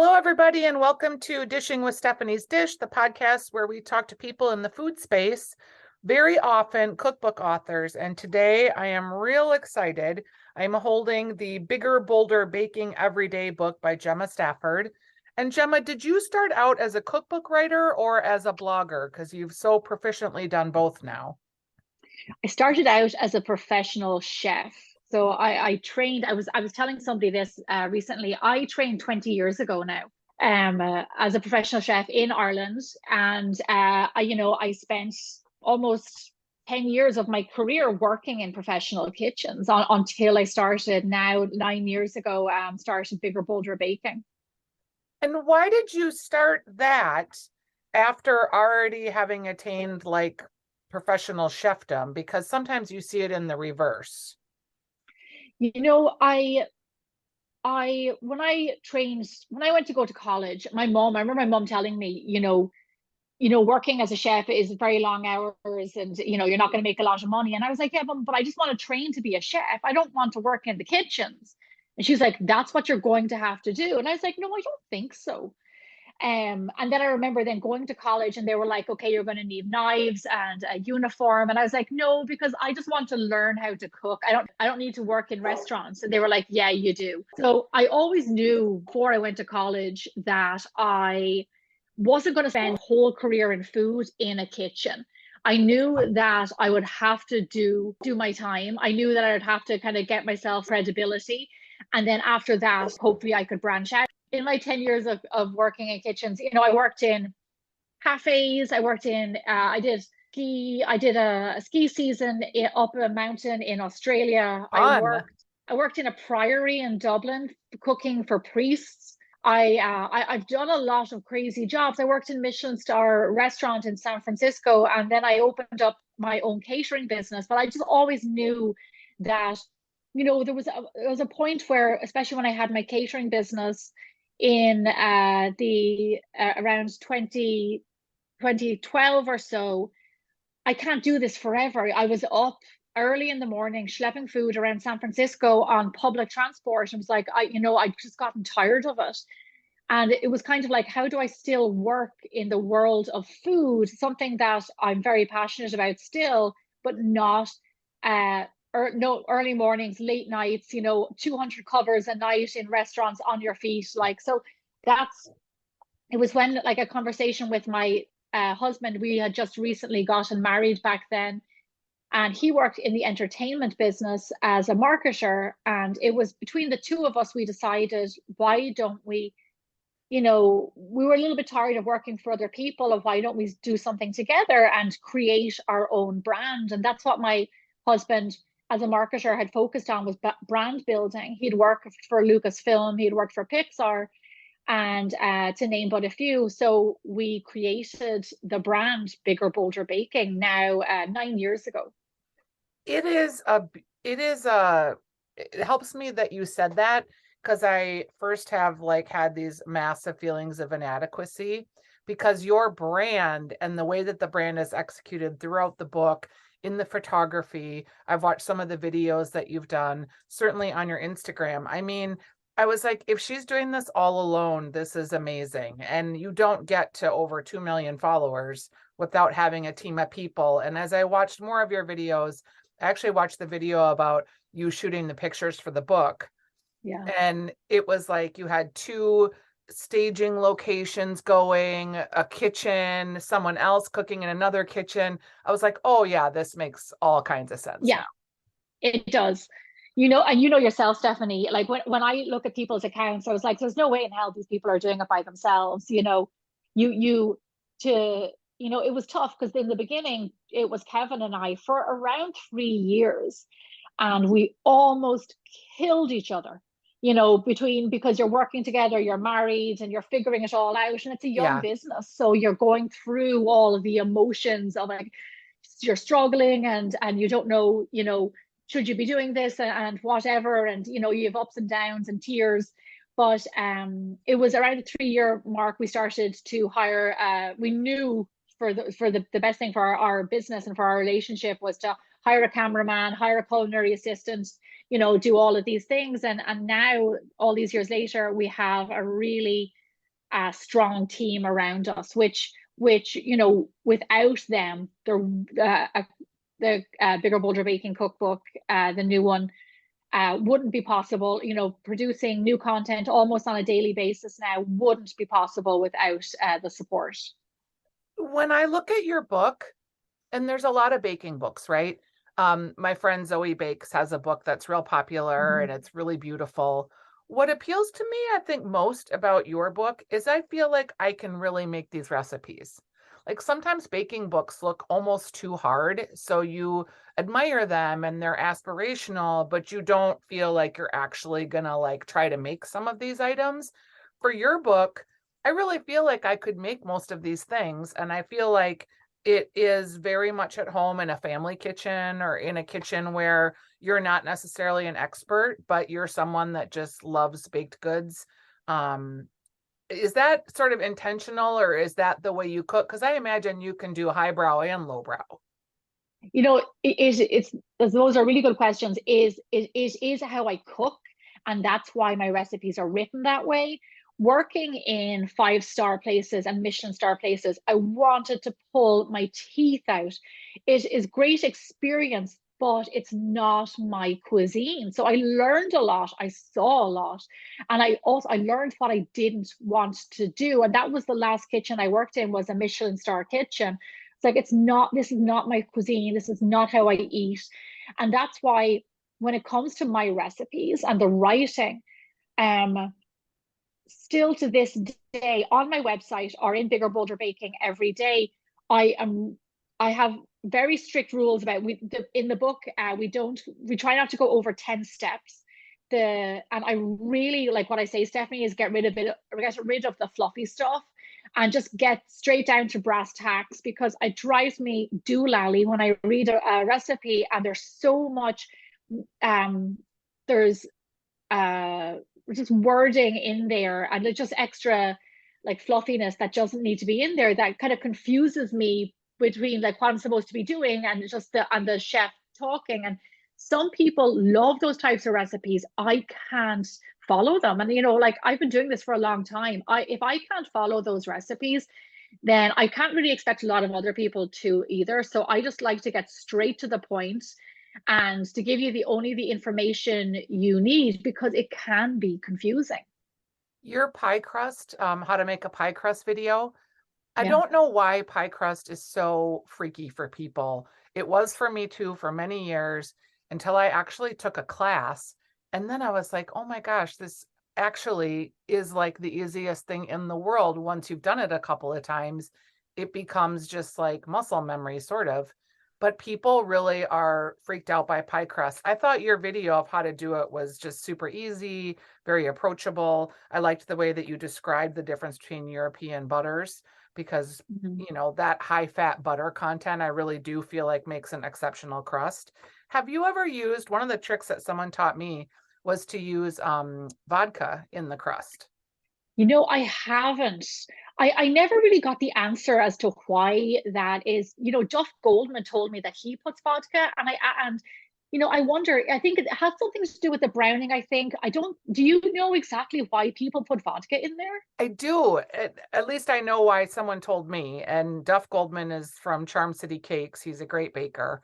Hello, everybody, and welcome to Dishing with Stephanie's Dish, the podcast where we talk to people in the food space, very often cookbook authors. And today I am real excited. I'm holding the Bigger, Bolder Baking Everyday book by Gemma Stafford. And Gemma, did you start out as a cookbook writer or as a blogger? Because you've so proficiently done both now. I started out as a professional chef. So I trained, I was telling somebody this recently. I trained 20 years ago now as a professional chef in Ireland. And I spent almost 10 years of my career working in professional kitchens until I started now 9 years ago, started Bigger Bolder Baking. And why did you start that after already having attained like professional chefdom? Because sometimes you see it in the reverse. When I went to go to college, I remember my mom telling me, working as a chef is very long hours and, you're not going to make a lot of money. And I was like, yeah, but I just want to train to be a chef. I don't want to work in the kitchens. And she's like, that's what you're going to have to do. And I was like, no, I don't think so. And then I remember then going to college and they were like, okay, you're going to need knives and a uniform. And I was like, no, because I just want to learn how to cook. I don't need to work in restaurants. And they were like, yeah, you do. So I always knew before I went to college that I wasn't going to spend a whole career in food in a kitchen. I knew that I would have to do my time. I knew that I would have to kind of get myself credibility. And then after that, hopefully I could branch out. In my 10 years of working in kitchens, I worked in cafes. I did a ski season up a mountain in Australia. Fun. I worked in a priory in Dublin cooking for priests. I've done a lot of crazy jobs. I worked in Michelin star restaurant in San Francisco, and then I opened up my own catering business. But I just always knew that, there was a point where, especially when I had my catering business in around 2012 or so, I can't do this forever. I was up early in the morning schlepping food around San Francisco on public transport. I was like, I'd just gotten tired of it. And it was kind of like, how do I still work in the world of food, something that I'm very passionate about still, but not no early mornings, late nights, 200 covers a night in restaurants on your feet. So it was when like a conversation with my husband. We had just recently gotten married back then, and he worked in the entertainment business as a marketer. And it was between the two of us, we decided, why don't we, we were a little bit tired of working for other people, of why don't we do something together and create our own brand? And that's what my husband as a marketer had focused on, was brand building. He'd worked for Lucasfilm, he'd worked for Pixar, and to name but a few. So we created the brand Bigger Bolder Baking now 9 years ago. It helps me that you said that, because I first have had these massive feelings of inadequacy, because your brand and the way that the brand is executed throughout the book, in the photography, I've watched some of the videos that you've done, certainly on your Instagram. I mean, I was like, if she's doing this all alone, this is amazing. And you don't get to over 2 million followers without having a team of people. And as I watched more of your videos, I actually watched the video about you shooting the pictures for the book. Yeah. And it was like you had 2 staging locations going, a kitchen, someone else cooking in another kitchen. I was like, oh yeah, this makes all kinds of sense. Yeah, now. It does. And yourself, Stephanie, like when I look at people's accounts, I was like, there's no way in hell these people are doing it by themselves. It was tough, because in the beginning it was Kevin and I for around 3 years, and we almost killed each other, because you're working together, you're married, and you're figuring it all out, and it's a young business. So you're going through all of the emotions of like, you're struggling and you don't know, should you be doing this and whatever, and you have ups and downs and tears. But it was around the 3-year mark we started to hire. We knew for the best thing for our business and for our relationship was to hire a cameraman, hire a culinary assistant, do all of these things. And now, all these years later, we have a really a strong team around us, which you know, without them, the Bigger Bolder Baking Cookbook, the new one, wouldn't be possible. You know, producing new content almost on a daily basis now wouldn't be possible without the support. When I look at your book, and there's a lot of baking books, right? My friend Zoe Bakes has a book that's real popular and it's really beautiful. What appeals to me, I think, most about your book is I feel like I can really make these recipes. Like sometimes baking books look almost too hard, so you admire them and they're aspirational, but you don't feel like you're actually gonna like try to make some of these items. For your book, I really feel like I could make most of these things, and I feel like it is very much at home in a family kitchen or in a kitchen where you're not necessarily an expert, but you're someone that just loves baked goods. Um, is that sort of intentional, or is that the way you cook? Because I imagine you can do highbrow and lowbrow. You know, it's those are really good questions. Is how I cook, and that's why my recipes are written that way. Working in 5-star places and Michelin star places, I wanted to pull my teeth out. It is great experience, but it's not my cuisine. So I learned a lot, I saw a lot, and I learned what I didn't want to do. And that was the last kitchen I worked in, was a Michelin star kitchen. It's like, this is not my cuisine. This is not how I eat. And that's why when it comes to my recipes and the writing, still to this day on my website or in Bigger Bolder Baking every day, I have very strict rules about in the book. We try not to go over 10 steps. And I really like what I say, Stephanie, is get rid of the fluffy stuff and just get straight down to brass tacks, because it drives me doolally when I read a recipe and there's so much there's just wording in there and it's just extra like fluffiness that doesn't need to be in there, that kind of confuses me between like what I'm supposed to be doing and just the chef talking. And some people love those types of recipes. I can't follow them. And you know, like I've been doing this for a long time. If I can't follow those recipes, then I can't really expect a lot of other people to either. So I just like to get straight to the point and to give you only the information you need, because it can be confusing. Your pie crust, how to make a pie crust video. I Yeah. don't know why pie crust is so freaky for people. It was for me too for many years until I actually took a class. And then I was like, oh my gosh, this actually is like the easiest thing in the world. Once you've done it a couple of times, it becomes just like muscle memory, sort of. But people really are freaked out by pie crust. I thought your video of how to do it was just super easy, very approachable. I liked the way that you described the difference between European butters, because Mhm. you know that high fat butter content I really do feel like makes an exceptional crust. Have you ever used, one of the tricks that someone taught me was to use vodka in the crust? You know, I haven't. I never really got the answer as to why that is. You know, Duff Goldman told me that he puts vodka, and you know, I wonder. I think it has something to do with the browning. I think I don't. Do you know exactly why people put vodka in there? I do. At least I know why someone told me. And Duff Goldman is from Charm City Cakes. He's a great baker.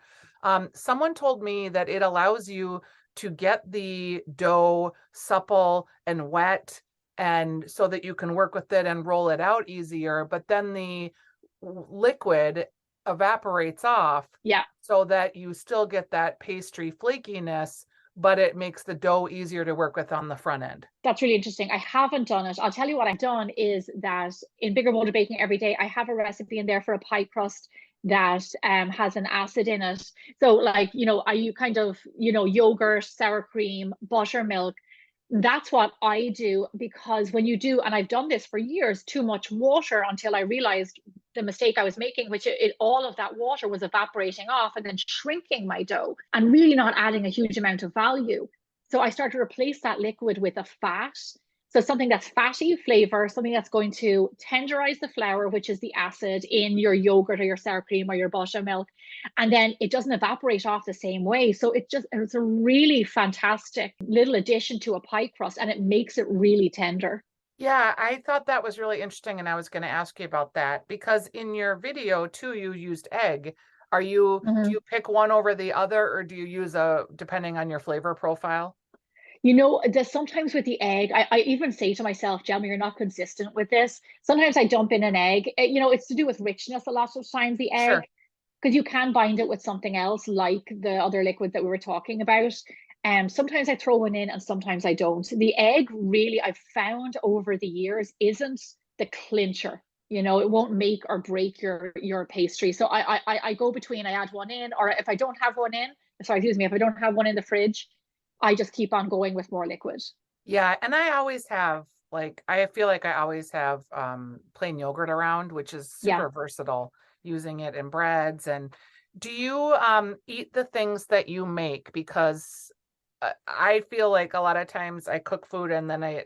Someone told me that it allows you to get the dough supple and wet, and so that you can work with it and roll it out easier. But then the liquid evaporates off Yeah. so that you still get that pastry flakiness, but it makes the dough easier to work with on the front end. That's really interesting. I haven't done it. I'll tell you what I've done is that in Bigger Bolder Baking every day, I have a recipe in there for a pie crust that has an acid in it. So like, you know, you kind of, you know, yogurt, sour cream, buttermilk. That's what I do, because when you do, and I've done this for years, too much water, until I realized the mistake I was making, which all of that water was evaporating off and then shrinking my dough and really not adding a huge amount of value. So I started to replace that liquid with a fat. So something that's fatty flavor, something that's going to tenderize the flour, which is the acid in your yogurt or your sour cream or your buttermilk. And then it doesn't evaporate off the same way. So it's a really fantastic little addition to a pie crust, and it makes it really tender. Yeah, I thought that was really interesting, and I was going to ask you about that because in your video too, you used egg. Do Mhm. you pick one over the other, or do you use a depending on your flavor profile? You know, there's sometimes with the egg, I even say to myself, Gemma, you're not consistent with this. Sometimes I dump in an egg. You know, it's to do with richness a lot of times, the egg, Sure. because you can bind it with something else, like the other liquid that we were talking about. Sometimes I throw one in and sometimes I don't. The egg really, I've found over the years, isn't the clincher. You know, it won't make or break your pastry. So I go between, I add one in, or if I don't have one in, sorry, excuse me, if I don't have one in the fridge, I just keep on going with more liquid. Yeah, and I always have like I feel like I always have plain yogurt around, which is Yeah. super versatile using it in breads. And do you eat the things that you make? Because I feel like a lot of times I cook food and then I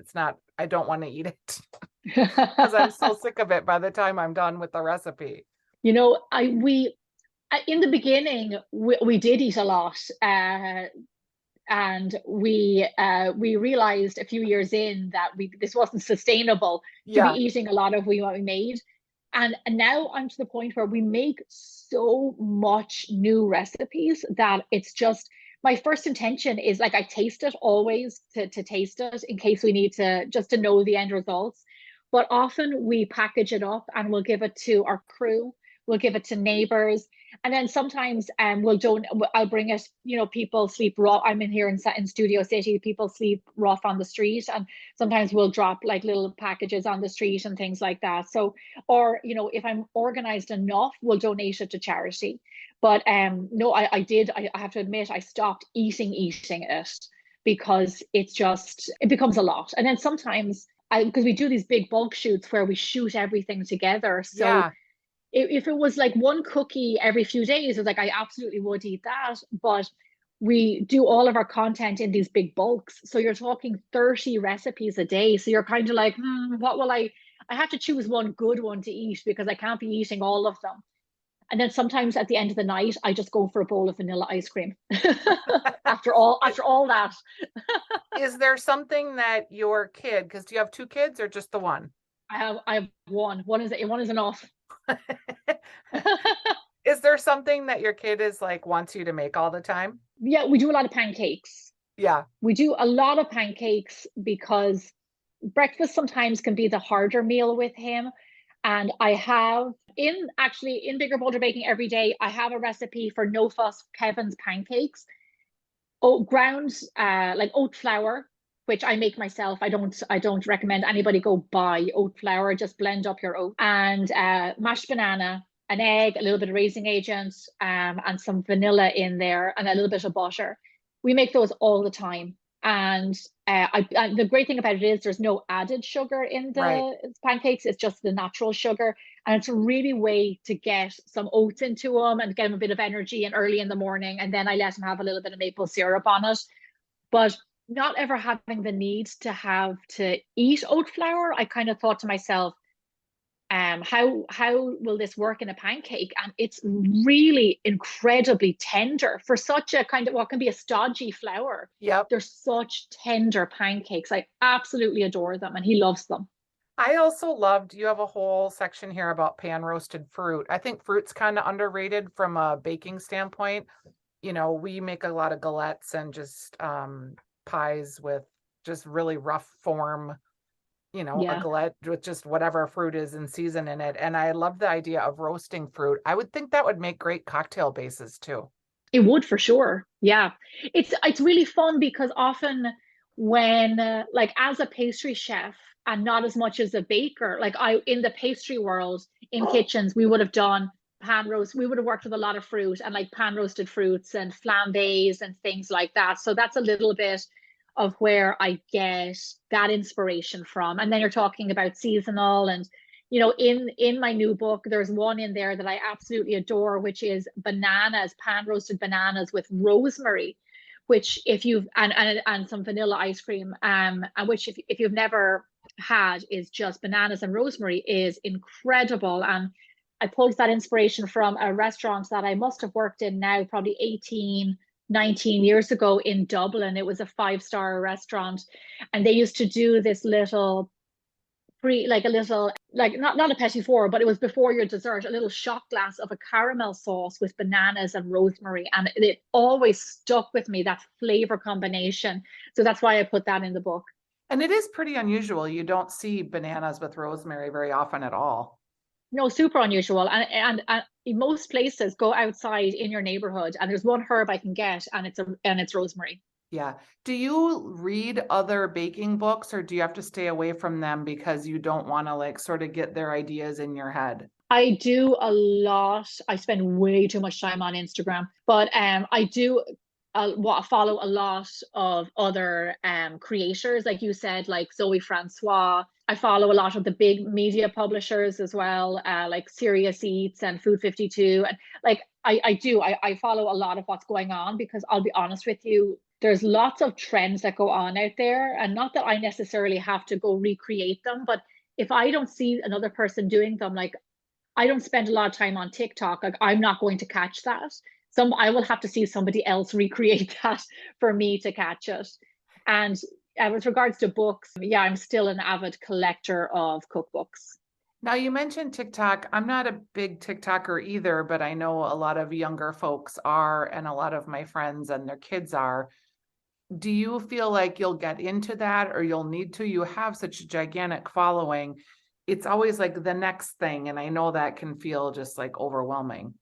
don't want to eat it because I'm so sick of it by the time I'm done with the recipe. You know, in the beginning we did eat a lot, and we realized a few years in that we this wasn't sustainable to be Yeah. eating a lot of what we made. And now I'm to the point where we make so much new recipes that it's just my first intention is like I taste it always to taste it in case we need to just to know the end results. But often we package it up and we'll give it to our crew, we'll give it to neighbors, and then sometimes we'll don't I'll bring it, you know, people sleep rough. I'm in here in Studio City, people sleep rough on the street, and sometimes we'll drop like little packages on the street and things like that. So, or you know, if I'm organized enough, we'll donate it to charity. But no, I have to admit I stopped eating it because it becomes a lot. And then sometimes I because we do these big bulk shoots where we shoot everything together. So Yeah. if it was like one cookie every few days, it's like I absolutely would eat that. But we do all of our content in these big bulks. So you're talking 30 recipes a day. So you're kind of like, what will I have to choose one good one to eat because I can't be eating all of them. And then sometimes at the end of the night, I just go for a bowl of vanilla ice cream. I- After all that. Is there something that your kid, because do you have two kids or just the one? I have one. One is enough. Is there something that your kid is like wants you to make all the time? Yeah, we do a lot of pancakes. Yeah. We do a lot of pancakes because breakfast sometimes can be the harder meal with him. And I have in Bigger Bolder Baking every day, I have a recipe for no fuss Kevin's pancakes. Oat ground, like oat flour, which I make myself. I don't recommend anybody go buy oat flour. Just blend up your oat and mashed banana, an egg, a little bit of raising agent, and some vanilla in there, and a little bit of butter. We make those all the time. And the great thing about it is there's no added sugar in Right. the pancakes. It's just the natural sugar. And it's a really way to get some oats into them and get them a bit of energy and early in the morning. And then I let them have a little bit of maple syrup on it. But not ever having the need to have to eat oat flour, I kind of thought to myself, how will this work in a pancake? And it's really incredibly tender for such a kind of what can be a stodgy flour. Yep. They're such tender pancakes. I absolutely adore them, and he loves them. I also loved you have a whole section here about pan roasted fruit. I think fruit's kind of underrated from a baking standpoint. You know, we make a lot of galettes and just pies with just really rough form, you know, a Yeah. galette with just whatever fruit is in season in it. And I love the idea of roasting fruit. I would think that would make great cocktail bases too. It would for sure. Yeah. It's really fun because often when like as a pastry chef and not as much as a baker, like I in the pastry world in kitchens, we would have done pan roast. We would have worked with a lot of fruit and like pan roasted fruits and flambés and things like that. So that's a little bit of where I get that inspiration from. And then you're talking about seasonal and you know, in my new book, there's one in there that I absolutely adore, which is bananas, pan roasted bananas with rosemary, which if you've and some vanilla ice cream, and which if you've never had is just bananas and rosemary is incredible. And I pulled that inspiration from a restaurant that I must have worked in now probably 18, 19 years ago in Dublin. It was a five-star restaurant, and they used to do this little like a little, like not a petit four, but it was before your dessert, a little shot glass of a caramel sauce with bananas and rosemary. And it always stuck with me, that flavor combination. So that's why I put that in the book. And it is pretty unusual. You don't see bananas with rosemary very often at all. No, super unusual. And in most places, go outside in your neighborhood and there's one herb I can get, and it's rosemary. Yeah. Do you read other baking books, or do you have to stay away from them because you don't want to like sort of get their ideas in your head? I do a lot. I spend way too much time on Instagram, but I do follow a lot of other creators, like you said, like Zoe Francois. I follow a lot of the big media publishers as well, like Serious Eats and Food 52. And like I follow a lot of what's going on, because I'll be honest with you, there's lots of trends that go on out there. And not that I necessarily have to go recreate them, but if I don't see another person doing them, like I don't spend a lot of time on TikTok. Like I'm not going to catch that. I will have to see somebody else recreate that for me to catch it. And with regards to books, yeah, I'm still an avid collector of cookbooks. Now, you mentioned TikTok. I'm not a big TikToker either, but I know a lot of younger folks are, and a lot of my friends and their kids are. Do you feel like you'll get into that, or you'll need to? You have such a gigantic following. It's always like the next thing. And I know that can feel just like overwhelming.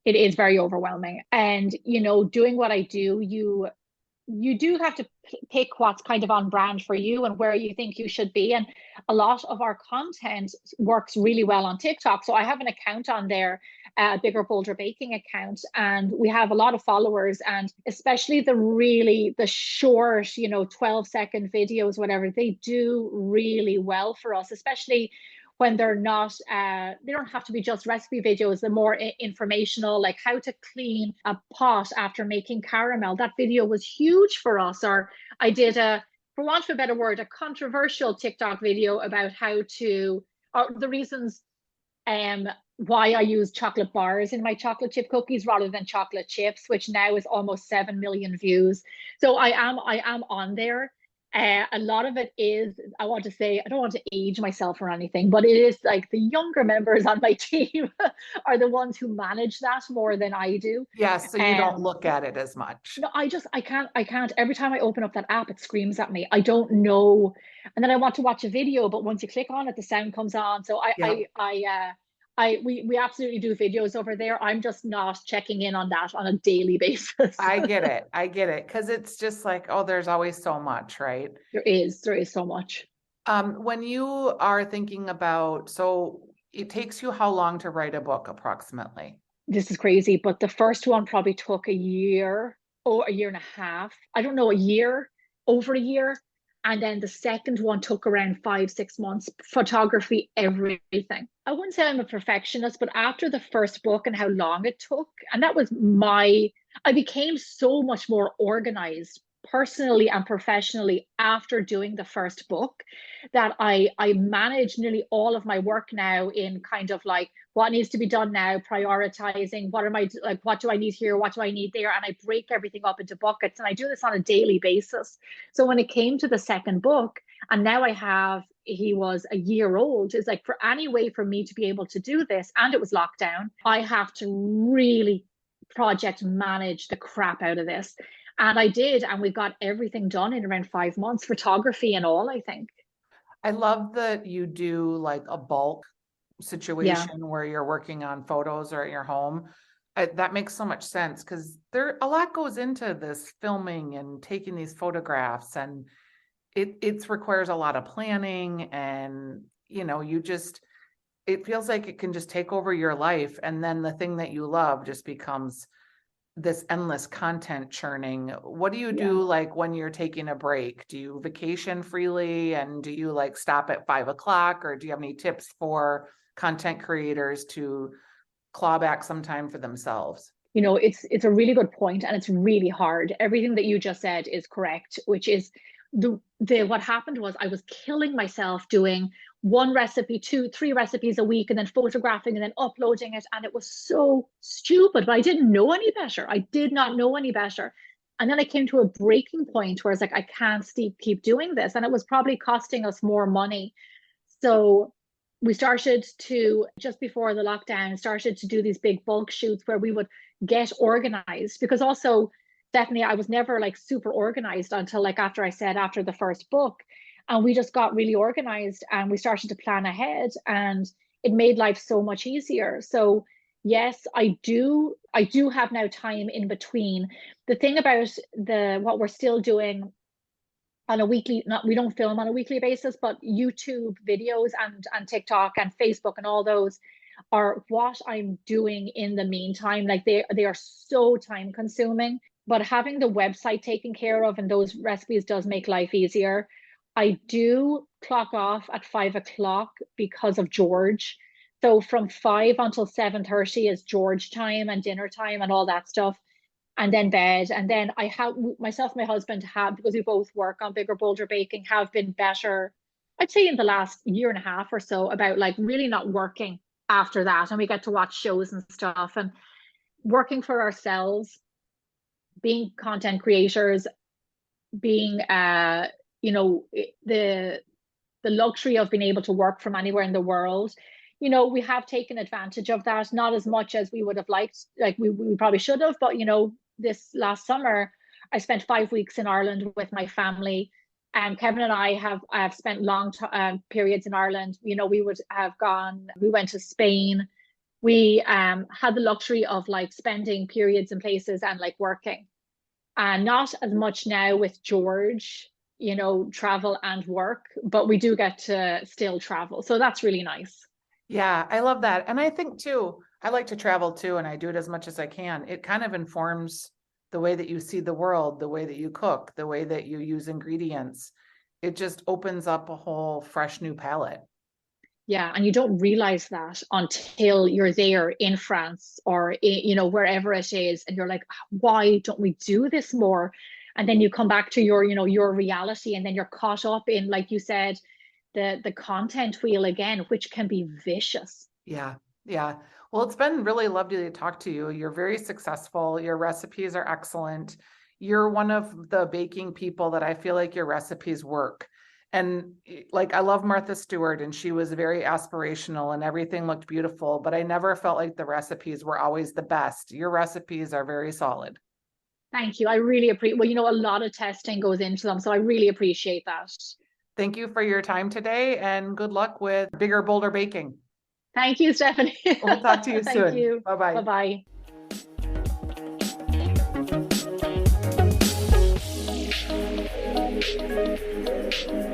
It is very overwhelming. And, doing what I do, you do have to pick what's kind of on brand for you and where you think you should be. And a lot of our content works really well on TikTok. So I have an account on there, a Bigger Bolder Baking account, and we have a lot of followers. And especially the short, 12-second videos, whatever, they do really well for us, especially when they're not, they don't have to be just recipe videos, they're more informational, like how to clean a pot after making caramel. That video was huge for us. Or I did for want of a better word, a controversial TikTok video about or the reasons why I use chocolate bars in my chocolate chip cookies rather than chocolate chips, which now is almost 7 million views. So I am on there. A lot of it is, I want to say, I don't want to age myself or anything, but it is like the younger members on my team are the ones who manage that more than I do. Yes, so you don't look at it as much. No, I can't. Every time I open up that app, it screams at me. I don't know. And then I want to watch a video, but once you click on it, the sound comes on. So Yeah. we absolutely do videos over there. I'm just not checking in on that on a daily basis. I get it. I get it. Because it's just like, oh, there's always so much, right? There is so much. When you are thinking about, so it takes you how long to write a book approximately? This is crazy, but the first one probably took a year or a year and a half. I don't know, over a year. And then the second one took around 5, 6 months, photography, everything. I wouldn't say I'm a perfectionist, but after the first book and how long it took, and I became so much more organized personally and professionally after doing the first book, that I manage nearly all of my work now in kind of like what needs to be done now, prioritizing what do I need here, what do I need there, and I break everything up into buckets, and I do this on a daily basis. So when it came to the second book, and now he was a year old, it's like, for any way for me to be able to do this, and it was lockdown, I have to really project manage the crap out of this. And I did, and we got everything done in around 5 months, photography and all, I think. I love that you do like a bulk Yeah. situation where you're working on photos or at your home. That makes so much sense because a lot goes into this filming and taking these photographs, and it requires a lot of planning, and it feels like it can just take over your life, and then the thing that you love just becomes this endless content churning. What do you do like when you're taking a break? Do you vacation freely, and do you like stop at 5 o'clock, or do you have any tips for content creators to claw back some time for themselves? It's a really good point, and it's really hard. Everything that you just said is correct, which is what happened was I was killing myself doing one recipe, 2, 3 recipes a week, and then photographing and then uploading it. And it was so stupid, but I didn't know any better. I did not know any better. And then I came to a breaking point where I was like, I can't keep doing this. And it was probably costing us more money. So we started to, just before the lockdown, started to do these big bulk shoots where we would get organized, because also, Stephanie, I was never like super organized until like after I said after the first book. And we just got really organized and we started to plan ahead, and it made life so much easier. So yes, I do have now time in between. The thing about the what we're still doing on a weekly, not, we don't film on a weekly basis, but YouTube videos and TikTok and Facebook and all those are what I'm doing in the meantime. Like they are so time consuming, but having the website taken care of and those recipes does make life easier. I do clock off at 5 o'clock because of George. So from 5 until 7:30 is George time and dinner time and all that stuff, and then bed. And then I have myself and my husband have, because we both work on Bigger Bolder Baking, have been better, I'd say in the last year and a half or so, about like really not working after that. And we get to watch shows and stuff and working for ourselves, being content creators, being you know, the luxury of being able to work from anywhere in the world. You know, we have taken advantage of that, not as much as we would have liked, like we probably should have, but you know, this last summer, I spent 5 weeks in Ireland with my family. And Kevin and I have spent long periods in Ireland. You know, we went to Spain. We had the luxury of like spending periods in places and like working. And not as much now with George, you know, travel and work, but we do get to still travel. So that's really nice. Yeah, I love that. And I think too, I like to travel too, and I do it as much as I can. It kind of informs the way that you see the world, the way that you cook, the way that you use ingredients. It just opens up a whole fresh new palette. Yeah, and you don't realize that until you're there in France or you know, wherever it is, and you're like, why don't we do this more? And then you come back to your, you know, your reality, and then you're caught up in, like you said, the content wheel again, which can be vicious. Yeah. Yeah. Well, it's been really lovely to talk to you. You're very successful. Your recipes are excellent. You're one of the baking people that I feel like your recipes work. And like, I love Martha Stewart, and she was very aspirational and everything looked beautiful, but I never felt like the recipes were always the best. Your recipes are very solid. Thank you. I really appreciate, well, you know, a lot of testing goes into them, so I really appreciate that. Thank you for your time today, and good luck with Bigger Bolder Baking. Thank you, Stephanie. We'll talk to you Thank soon. you. Bye-bye. Bye-bye.